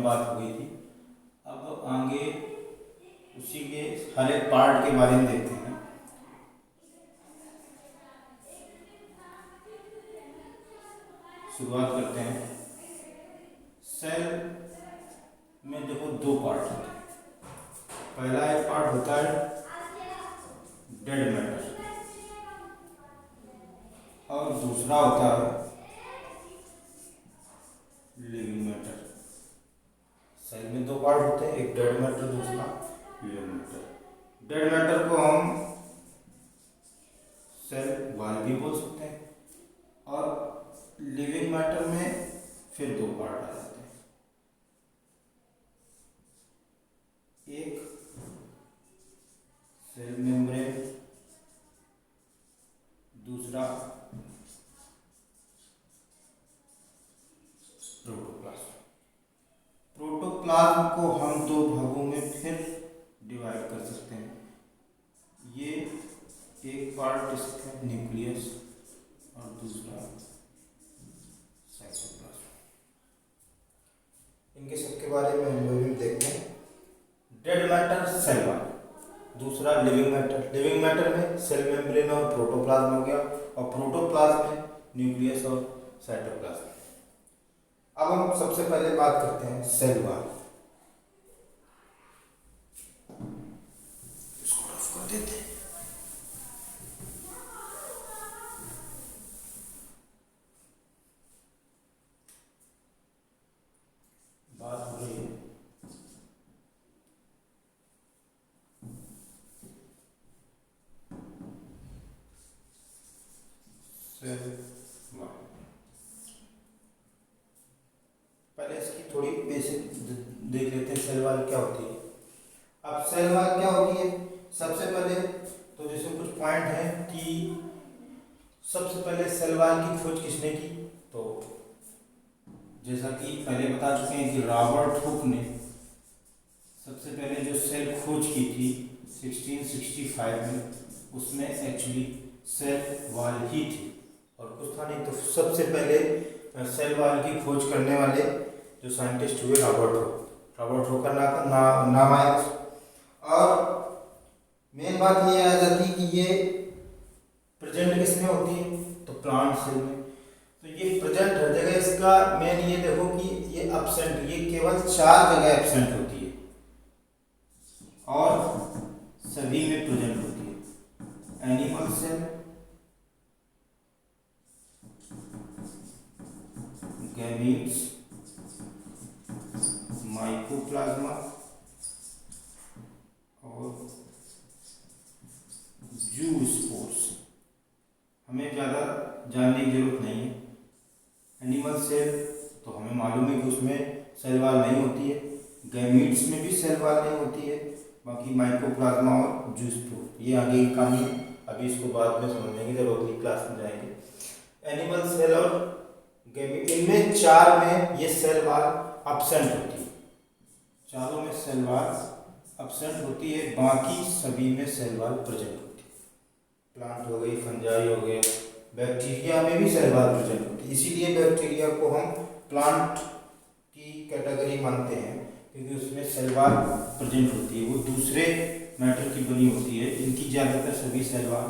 में बात हो गई थी। अब आगे उसी के हर एक पार्ट के बारे में देखते हैं। शुरुआत करते हैं। सेल में देखो दो पार्ट होते हैं। पहला एक पार्ट होता है डेड मैटर और दूसरा होता है लिविंग मैटर। सेल में दो पार्ट होते हैं, एक डेड मैटर, दूसरा लिविंग मैटर। डेड मैटर को हम सेल वॉल भी बोल सकते हैं और लिविंग मैटर में फिर दो पार्ट आ जाते हैं। एक सेल मेम्ब्रेन, दूसरा प्रोटोप्लाज्म। प्रोटोप्लाज्म को हम दो भागों में फिर डिवाइड कर सकते हैं। ये एक पार्ट इसका न्यूक्लियस और दूसरा साइटोप्लाज्म। इनके सबके बारे में हम लोग देखते हैं। डेड मैटर सेल वॉल, दूसरा लिविंग मैटर। लिविंग मैटर में सेल मेम्ब्रेन और प्रोटोप्लाज्म हो गया और प्रोटोप्लाज्म में न्यूक्लियस और साइटोप्लाज्म। अब हम सबसे पहले बात करते हैं सेल वॉल। इसको रफ कर देते हैं। बात हो रही है सेल वॉल। पहले इसकी थोड़ी बेसिक देख लेते हैं, सेल वॉल क्या होती है। अब सेल वॉल क्या होती है, सबसे पहले तो जैसे कुछ पॉइंट है कि सबसे पहले सेल वॉल की खोज किसने की, तो जैसा कि पहले बता चुके हैं कि रॉबर्ट हुक ने सबसे पहले जो सेल खोज की थी 1665 में, उसमें एक्चुअली सेल वॉल ही थी और कुछ था नहीं। तो सबसे पहले सेल वॉल की खोज करने वाले जो साइंटिस्ट हुए रॉबर्ट हुक का नाम आया। और मेन बात ये आ जाती है कि ये प्रेजेंट किसमें होती है, तो प्लांट सेल में। तो ये प्रेजेंट हर जगह, इसका मेन ये देखो कि ये एब्सेंट, ये केवल 4 जगह एब्सेंट होती है और सभी में प्रेजेंट होती है। एनिमल सेल, गैमीट्स, माइकोप्लाज्मा और जूस्पोर्स। हमें ज़्यादा जानने की जरूरत नहीं है। एनिमल सेल तो हमें मालूम है कि उसमें सेल वॉल नहीं होती है, गैमीट्स में भी सेल वॉल नहीं होती है, बाकी माइकोप्लाज्मा और जूस्पोर ये आगे की कहानी है, अभी इसको बाद में समझेंगे जब अगली क्लास में जाएंगे। एनिमल सेल और गैमीट, इनमें 4 में ये सेल वॉल एब्सेंट होती है। चारों में सेल वॉल एब्सेंट होती है, बाकी सभी में सेल वॉल प्रेजेंट होती है। प्लांट हो गई, फंजाई हो गया, बैक्टीरिया में भी सेल वॉल प्रेजेंट होती है। इसीलिए बैक्टीरिया को हम प्लांट की कैटेगरी मानते हैं क्योंकि उसमें सेल वॉल प्रेजेंट होती है। वो दूसरे मैटर की बनी होती है। इनकी ज़्यादातर सभी सेल वॉल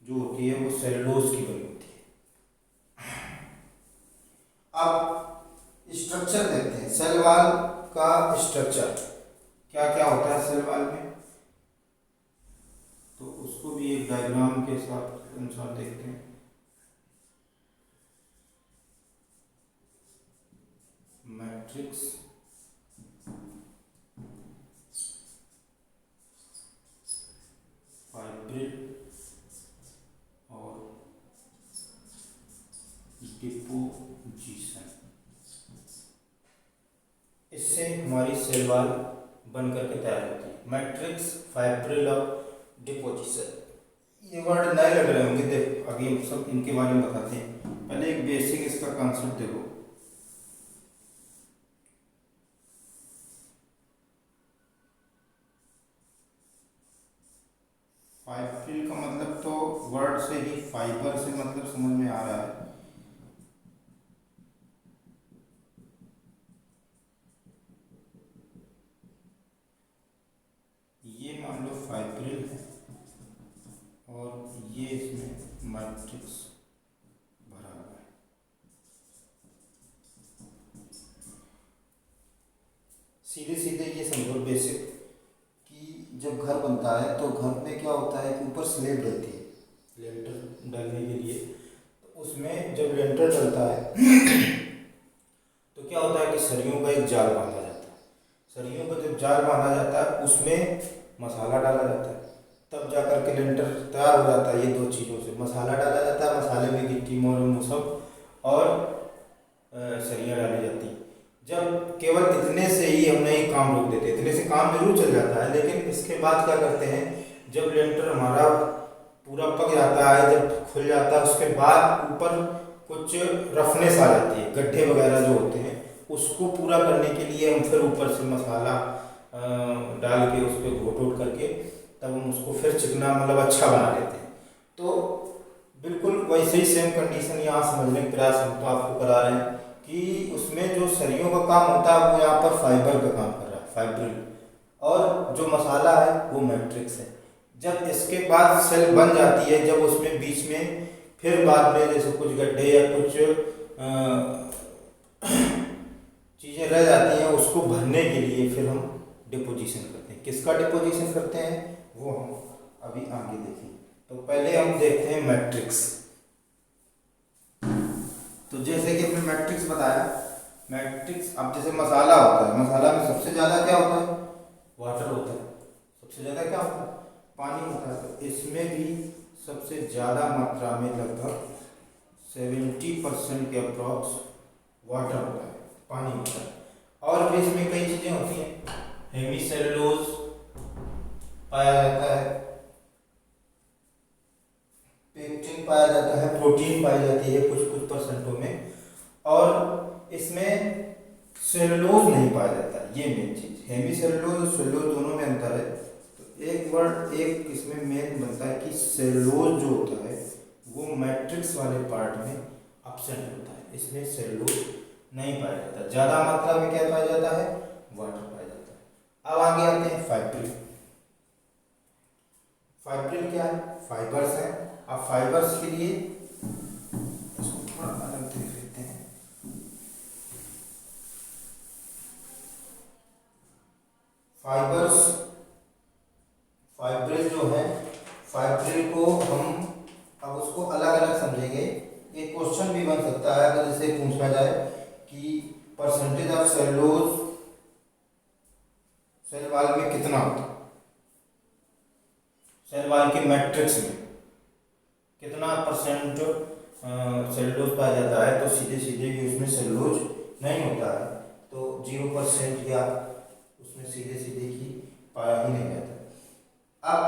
जो होती है वो सेलुलोज की बनी होती है। अब स्ट्रक्चर देखते हैं सेल वॉल का। स्ट्रक्चर क्या क्या होता है सेल वॉल में, तो उसको भी एक डायग्राम के अनुसार देखते हैं। मैट्रिक्स, फाइब्रिल और डिपोजिशन, इससे हमारी सेल वॉल बन करके तैयार होती है। मैट्रिक्स, फाइब्रिल और डिपोजिशन, ये वर्ड नए लग रहे होंगे, देखो अभी हम सब इनके बारे में बताते हैं। पहले एक बेसिक इसका कॉन्सेप्ट देखो। फाइब्रिल का मतलब तो वर्ड से ही फाइबर से मतलब समझ में आ रहा है। बेसिक कि जब घर बनता है तो घर में क्या होता है कि ऊपर स्लेब डलती है लेंटर डालने के लिए। तो उसमें जब लेंटर डलता है तो क्या होता है कि सरियों का एक जाल बांधा जाता है। सरियों का जब जाल बांधा जाता है उसमें मसाला डाला जाता है, तब जाकर के लेंटर तैयार हो जाता है। ये दो चीज़ों से मसाला डाला जाता है, मसाले में गिट्टी मोर मुसब और सरियाँ डाली जाती हैं। जब केवल इतने से ही हम नहीं काम रोक देते, इतने से काम जरूर चल जाता है, लेकिन इसके बाद क्या करते हैं, जब लेंटर हमारा पूरा पक जाता है, जब खुल जाता है, उसके बाद ऊपर कुछ रफनेस आ जाती है, गड्ढे वगैरह जो होते हैं उसको पूरा करने के लिए हम फिर ऊपर से मसाला डाल के उस पर घोट वोट करके तब हम उसको फिर चिकना मतलब अच्छा बना लेते हैं। तो बिल्कुल वैसे ही सेम कंडीशन यहाँ समझने का प्रयास हम तो आपको करा रहे हैं कि उसमें जो सरियों का काम होता है वो यहाँ पर फाइबर का काम कर रहा है, फाइब्रिल, और जो मसाला है वो मैट्रिक्स है। जब इसके बाद सेल बन जाती है, जब उसमें बीच में फिर बाद में जैसे कुछ गड्ढे या कुछ चीज़ें रह जाती हैं, उसको भरने के लिए फिर हम डिपोजिशन करते हैं। किसका डिपोजिशन करते हैं वो हम अभी आगे देखेंगे। तो पहले हम देखते हैं मैट्रिक्स। तो जैसे कि हमने मैट्रिक्स बताया, मैट्रिक्स अब जैसे मसाला होता है, मसाला में सबसे ज़्यादा क्या होता है, वाटर होता है। सबसे ज़्यादा क्या होता है, पानी होता है। तो इसमें भी सबसे ज़्यादा मात्रा में लगभग 70% के अप्रॉक्स वाटर होता है, पानी होता है। और भी इसमें कई चीज़ें होती हैं, हेमीसेलुलोज पाया जाता है, पेक्टिन पाया जाता है, प्रोटीन पाई जाती है कुछ कुछ परसेंटों में, और इसमें सेलुलोज नहीं पाया जाता है। ये मेन चीज़, हेमीसेलुलोज और सेलुलोज दोनों में अंतर है। तो एक वर्ड एक इसमें मेन बनता है कि सेलुलोज जो होता है वो मैट्रिक्स वाले पार्ट में एब्सेंट होता है, इसमें सेलुलोज नहीं पाया जाता। ज़्यादा मात्रा में क्या पाया जाता है, वाटर पाया जाता है। अब आगे आते हैं फाइब्रिल। फाइब्रिल क्या है, फाइबर्स हैं। अब फाइबर्स के लिए इसको थोड़ा अलग देख लेते हैं। फाइबर्स, फाइब्रिल जो है, फाइब्रिल को हम अब उसको अलग अलग समझेंगे। एक क्वेश्चन भी बन सकता है अगर जैसे पूछा जाए कि percentage of cellulose cell wall में कितना होता है, सेल वॉल के मैट्रिक्स में कितना परसेंट सेलुलोज पाया जाता है, तो सीधे सीधे भी उसमें सेलुलोज नहीं होता है, तो 0% या उसमें सीधे सीधे ही पाया ही नहीं जाता। अब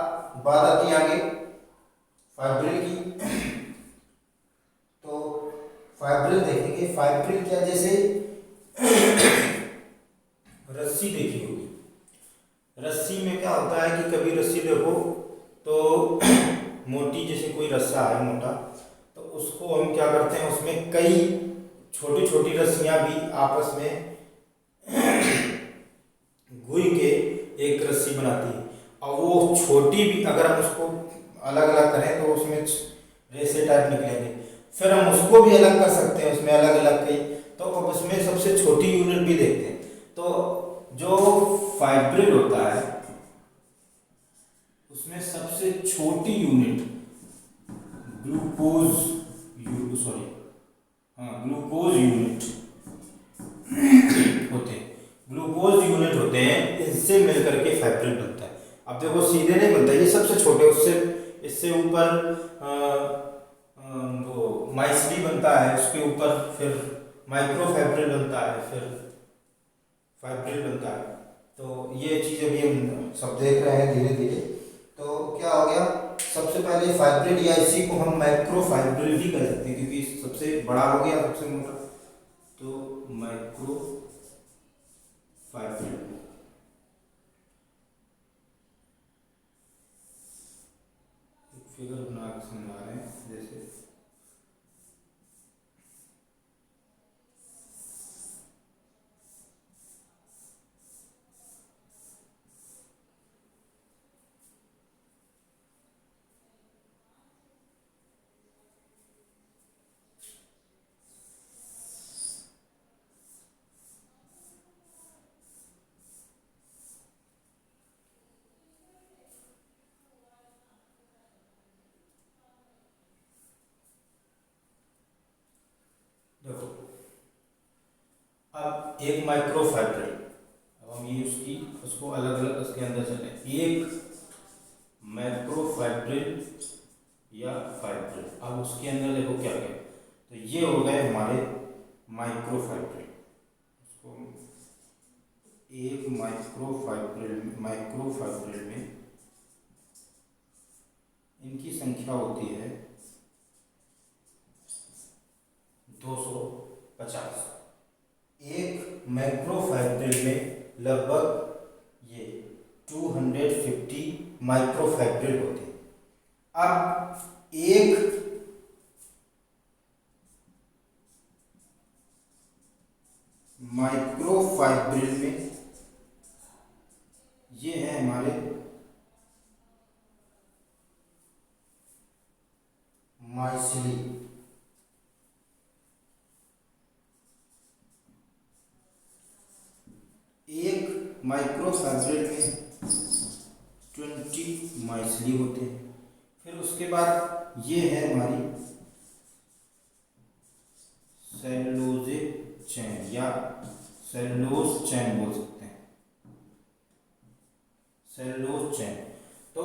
बात आती है आगे फाइब्रिल की। तो फाइब्रिल देखेंगे, फाइब्रिल क्या, जैसे रस्सी देखी होगी, रस्सी में क्या होता है कि कभी रस्सी देखो तो मोटी, जैसे कोई रस्सा है मोटा, तो उसको हम क्या करते हैं, उसमें कई छोटी छोटी रस्सियां भी आपस में घुई के एक रस्सी बनाती है। और वो छोटी भी अगर हम उसको अलग अलग करें तो उसमें रेसे टाइप निकलेंगे, फिर हम उसको भी अलग कर सकते हैं, उसमें अलग अलग कई। तो अब उसमें सबसे छोटी यूनिट भी देखते हैं। तो जो फाइब्रिल होता है उसमें सबसे छोटी यूनिट ग्लूकोज सॉरी हाँ ग्लूकोज यूनिट होते हैं, ग्लूकोज यूनिट होते हैं, इससे मिलकर के फाइब्रिल बनता है। अब देखो सीधे नहीं बनता, ये सबसे छोटे, उससे इससे ऊपर वो माइसली बनता है, उसके ऊपर फिर माइक्रोफाइब्रिल बनता है, फिर फाइब्रिल बनता है। तो ये चीज़ अभी हम सब देख रहे हैं धीरे धीरे। तो क्या हो गया, सबसे पहले फाइब्रिल या इसी को हम माइक्रोफाइब्रिल भी कर सकते हैं क्योंकि सबसे बड़ा हो गया, सबसे मोटा, तो माइक्रो फाइब्रिल। फिगर बना के समझा रहे हैं, जैसे एक माइक्रोफाइब्रिल, अब हम ये उसको अलग अलग उसके अंदर चले। एक माइक्रोफाइब्रिल या फाइब्रिल, अब उसके अंदर देखो क्या क्या, तो ये हो गए हमारे माइक्रोफाइब्रिल। उसको एक माइक्रोफाइब्रिल में इनकी संख्या होती है 250। एक मैक्रोफाइब्रिल में लगभग ये 250 माइक्रोफाइब्रिल होते हैं। अब एक माइक्रोफाइब्रिल में ये है हमारे माइसिली। एक माइक्रोफाइब्रिल में 20 माइसिली होते हैं। फिर उसके बाद ये है हमारी सेलुलोजिक चैन या सेलुलोज चैन बोल सकते हैं, सेलुलोज चैन। तो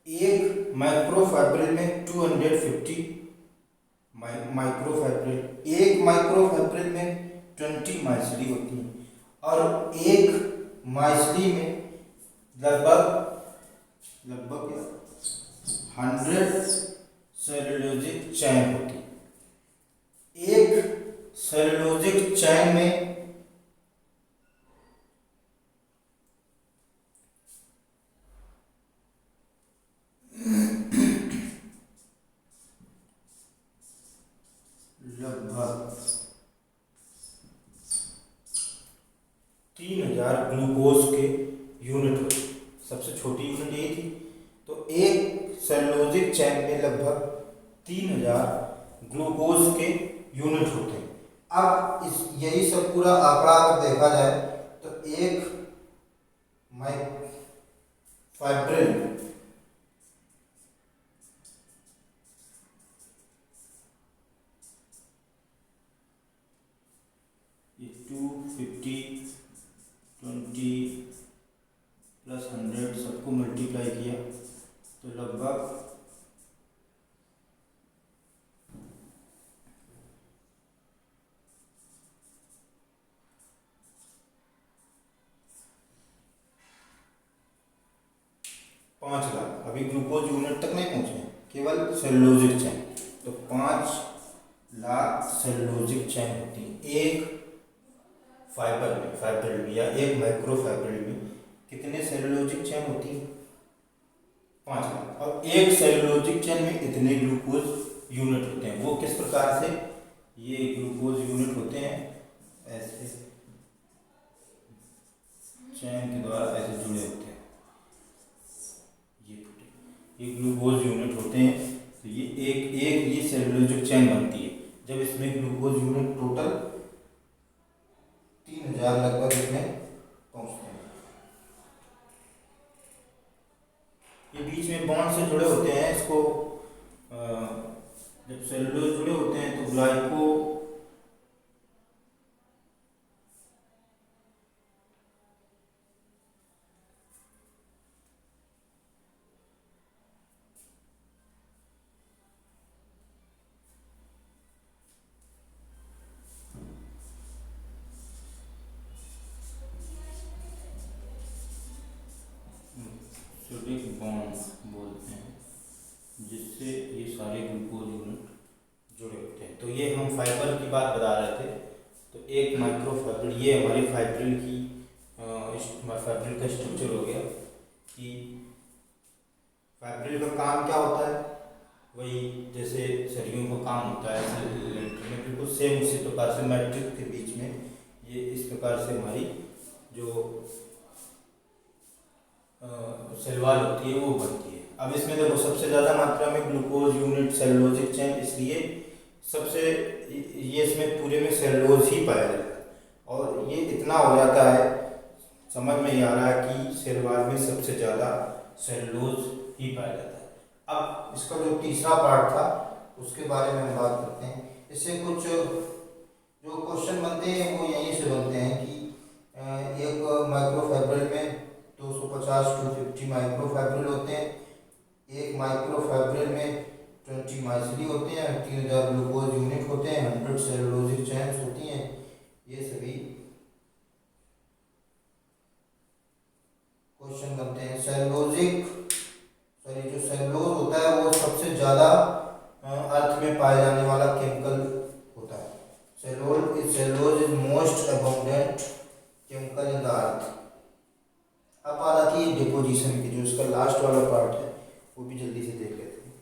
एक माइक्रोफाइब्रिल में 250 माइक्रोफाइब्रिल, एक माइक्रोफाइब्रिल में 20 माइसिली होती हैं और एक माइसिली में लगभग 100 सेलुलोजिक चैन होती है। एक सेलुलोजिक चैन में लगभग 3000 ग्लूकोज के यूनिट होते। सबसे छोटी यूनिट यही थी। तो एक सेलुलोजिक चैन में लगभग 3000 ग्लूकोज के यूनिट होते हैं। अब यही सब पूरा आंकड़ा अगर देखा जाए तो एक फाइब्रिल ये 250 20 प्लस 100 सबको मल्टीप्लाई किया तो लगभग 5 लाख। अभी ग्लूकोज यूनिट तक नहीं पहुंचे हैं, केवल सेलुलोजिक चैन। तो 5 लाख सेलुलोजिक चैन होती है एक फाइब्रिल में या एक माइक्रोफाइब्रिल में। कितने सेलुलोजिक चैन होती है? 5 लाख। और एक सेलुलोजिक चैन में इतने ग्लूकोज यूनिट होते हैं। वो किस प्रकार से? ये ग्लूकोज यूनिट होते हैं ऐसे चैन के द्वारा ऐसे जुड़े होते हैं। ये ग्लूकोज यूनिट होते हैं। तो ये एक ये सेलुलोजिक चैन बनती है। जब इसमें ग्लूकोज यूनिट टोटल 3000 लगभग इसमें पहुंचते हैं। ये बीच में बॉन्ड से जुड़े होते हैं। इसको जब सेलुलोज जुड़े होते हैं तो ग्लाइको सोडिक बॉन्ड बोलते हैं, जिससे ये सारे ग्लूकोज यूनिट जुड़े होते हैं। तो ये हम फाइबर की बात बता रहे थे। तो एक माइक्रोफाइब्रिल, ये हमारी फाइब्रिल का स्ट्रक्चर हो गया कि फाइब्रिल का काम क्या होता है। वही जैसे सरियों का काम होता है लेंटर में, बिल्कुल सेम उसी प्रकार से मैट्रिक्स के बीच में ये इस प्रकार से हमारी जो सेलवाल होती है वो बनती है। अब इसमें देखो सबसे ज़्यादा मात्रा में ग्लूकोज यूनिट सेलुलोजिक चैन, इसलिए सबसे ये इसमें पूरे में सेलुलोज ही पाया जाता है। और ये इतना हो जाता है, समझ में आ रहा है कि सेलवाल में सबसे ज़्यादा सेलुलोज ही पाया जाता है। अब इसका जो तीसरा पार्ट था उसके बारे में हम बात करते हैं। इससे कुछ जो क्वेश्चन बनते हैं वो यहीं से बनते हैं कि एक माइक्रोफैब्रिल में 250 टू 50 माइक्रोफैब्रिल होते हैं, एक माइक्रोफैब्रिल में 20 माइसली होते हैं, 3000 ग्लूकोज यूनिट होते हैं, 100 सेलुलोजिक चेन्स होती हैं। ये सभी क्वेश्चन बनते हैं। जो सेलुलोज होता है वो सबसे ज़्यादा अर्थ में पाए जाने वाला केमिकल होता है। Cellulose is most abundant chemical in the earth. अब बात आती है डिपोजिशन की, जो इसका लास्ट वाला पार्ट है वो भी जल्दी से देख लेते हैं।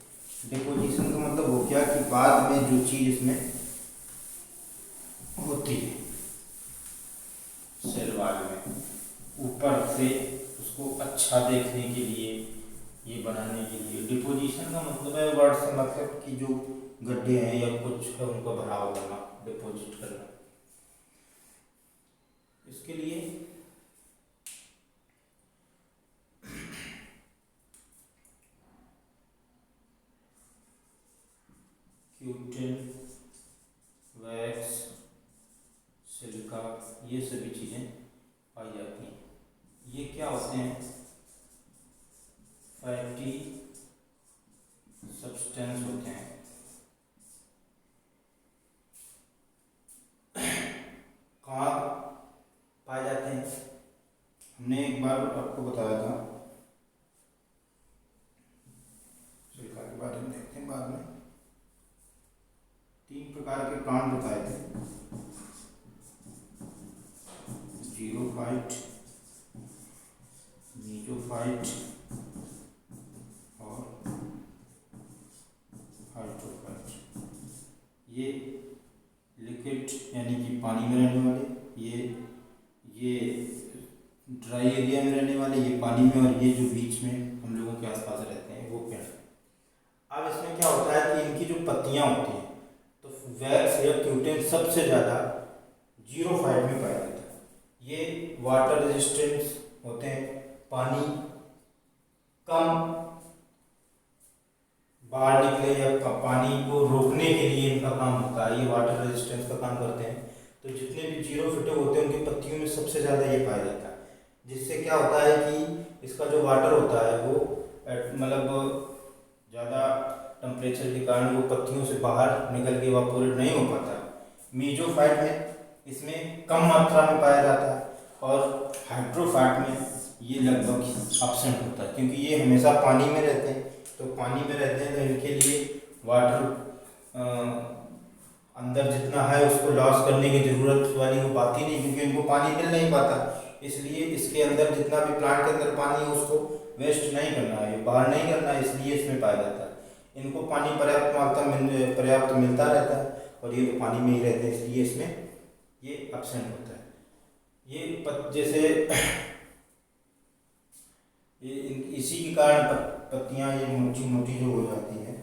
डिपोजिशन का मतलब हो गया कि बाद में जो चीज़ इसमें होती है सेल वाल में, ऊपर से उसको अच्छा देखने के लिए, ये बनाने के लिए डिपोजिशन का मतलब है, वर्ड से मतलब कि जो गड्ढे हैं या कुछ है उनको भराव करना, डिपोजिट करना। इसके लिए क्यूटिन, वैक्स, सिलिका, ये सभी चीज़ें पाई जाती हैं। ये क्या होते हैं? फैटी सब्सटेंस होते हैं। कहाँ पाए जाते हैं? हमने एक बार आपको बताया था, सिलिका के बारे में देखते हैं बाद में। 3 प्रकार के प्लांट बताए थे, जीरोफाइट, मीजोफाइट और हाइड्रोफाइट। ये लिक्विड यानी कि पानी में रहने वाले, ये ड्राई एरिया में रहने वाले, ये पानी में, और ये जो बीच में हम लोगों के आसपास रहते हैं वो पेड़। अब इसमें क्या होता है कि इनकी जो पत्तियां होती हैं, तो वैक्स या क्यूटिन सबसे ज़्यादा जीरोफाइट में पाया जाता है। ये वाटर रेजिस्टेंस होते हैं, पानी कम बाहर निकले या पानी को रोकने के लिए इनका काम होता है, ये वाटर रेजिस्टेंस का काम करते हैं। तो जितने भी जीरोफिटे होते हैं उनकी पत्तियों में सबसे ज़्यादा ये पाया जाता है, जिससे क्या होता है कि इसका जो वाटर होता है वो मतलब ज़्यादा टेम्परेचर के कारण वो पत्तियों से बाहर निकल के इवापोरेट नहीं हो पाता। मीजोफाइट में इसमें कम मात्रा में पाया जाता है, और हाइड्रोफाइट में ये लगभग एब्सेंट होता है, क्योंकि ये हमेशा पानी में रहते हैं। तो पानी में रहते हैं तो इनके लिए वाटर अंदर जितना है उसको लॉस करने की ज़रूरत वाली वो बात ही नहीं, क्योंकि इनको पानी मिल नहीं पाता। इसलिए इसके अंदर जितना भी प्लांट के अंदर पानी है उसको वेस्ट नहीं करना है, बाहर नहीं करना है, इसलिए इसमें पाया जाता है। इनको पानी पर्याप्त मिलता रहता है, और ये तो पानी में ही रहते हैं, इसलिए इसमें ये एब्सेंट होता है। ये जैसे ये इसी के कारण पत्तियां ये मोटी मोटी जो हो जाती हैं।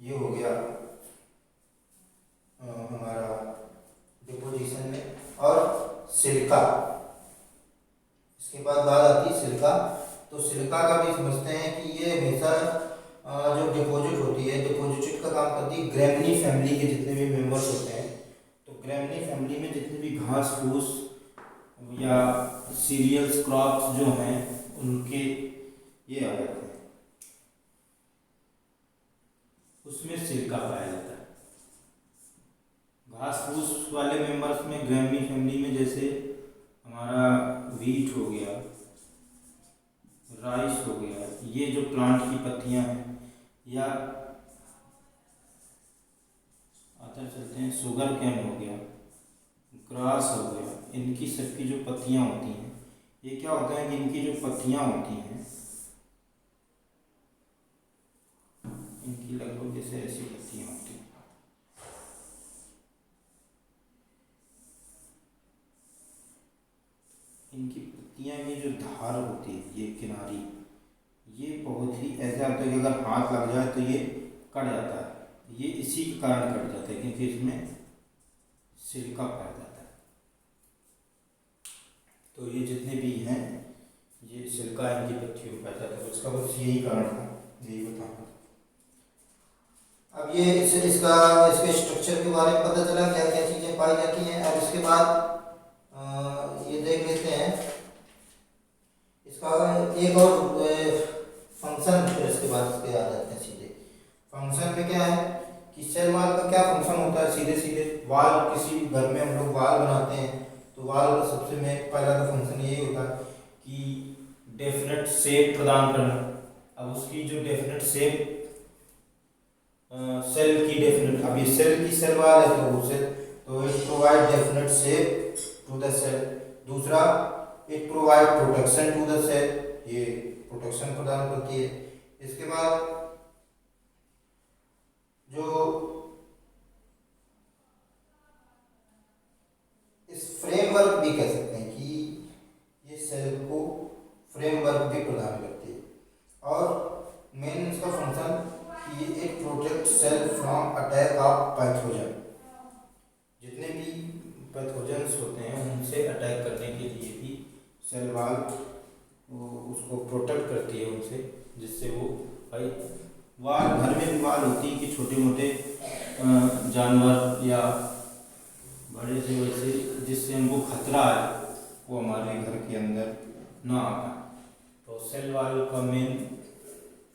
ये हो गया हमारा डिपोजिशन में। और सिलिका, इसके बाद बात आती है सिलिका। तो सिलिका का भी समझते हैं कि ये हमेशा जो डिपोजिट होती है, डिपोजिट का काम करती है ग्रेमनी फैमिली के जितने भी मेंबर्स होते हैं। तो ग्रेमनी फैमिली में जितने भी घास फूस या सीरियल्स क्रॉप्स जो हैं उनके ये आ जाते हैं, उसमें सिलिका पाया जाता है। घास फूस वाले मेंबर्स में ग्रेमनी फैमिली में जैसे हमारा वीट हो गया, राइस हो गया, ये जो प्लांट की पत्तियां हैं, या आते चलते हैं शुगर कैन हो गया, ग्रास हो गया, इनकी सबकी जो पत्तियां होती हैं, ये क्या होता है कि इनकी जो पत्तियां होती हैं इनकी लगभग जैसे ऐसी पत्तियां होती हैं। इनकी पत्तियां में जो धार होती है, ये किनारी, ये बहुत ही ऐसा होता है कि अगर हाथ लग जाए तो ये कट जाता है। ये इसी के कारण कट जाता है क्योंकि इसमें सिलिका पाया जाता है। तो ये जितने भी हैं ये सिलिका इनकी पत्तियों में पाया जाता है। उसका बस यही कारण था, यही बताना। अब ये इसके स्ट्रक्चर के बारे में पता चला क्या क्या चीज़ें पाई जाती हैं। अब इसके बाद ये देख लेते हैं इसका एक और फंक्शन, फिर इसके बाद इस पे आ जाते हैं सीधे। फंक्शन में क्या है कि सेल वॉल का क्या फंक्शन होता है, सीधे सीधे वॉल, किसी घर में हम लोग वॉल बनाते हैं तो वॉल का सबसे में पहला तो फंक्शन यही होता है कि डेफिनेट शेप प्रदान करना। अब उसकी जो डेफिनेट शेप, सेल की डेफिनेट, अब ये सेल की सेल वॉल है तो उसे तो it provide definite shape to the cell. दूसरा, it provide protection to the cell, ये प्रोटेक्शन प्रदान करती है। इसके बाद जो इस फ्रेमवर्क भी कह सकते हैं कि ये सेल को फ्रेमवर्क भी प्रदान करती है। और मेन इसका फंक्शन कि ये एक protect cell from attack of pathogen, जितने भी पैथोजन्स होते हैं उनसे अटैक करने के लिए भी सेल वॉल वो उसको प्रोटेक्ट करती है उनसे, जिससे वो भाई वाल, घर में भी वाल होती है कि छोटे मोटे जानवर या बड़े से वैसे जिससे हमको खतरा है वो हमारे घर के अंदर ना आ पाए, तो सेल वॉल का मेन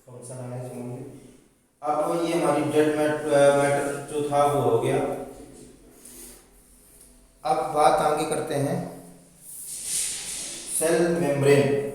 फंक्शन है समझिए। अब ये हमारी डेड मैटर जो था वो हो गया। अब बात आगे करते हैं सेल मेम्ब्रेन।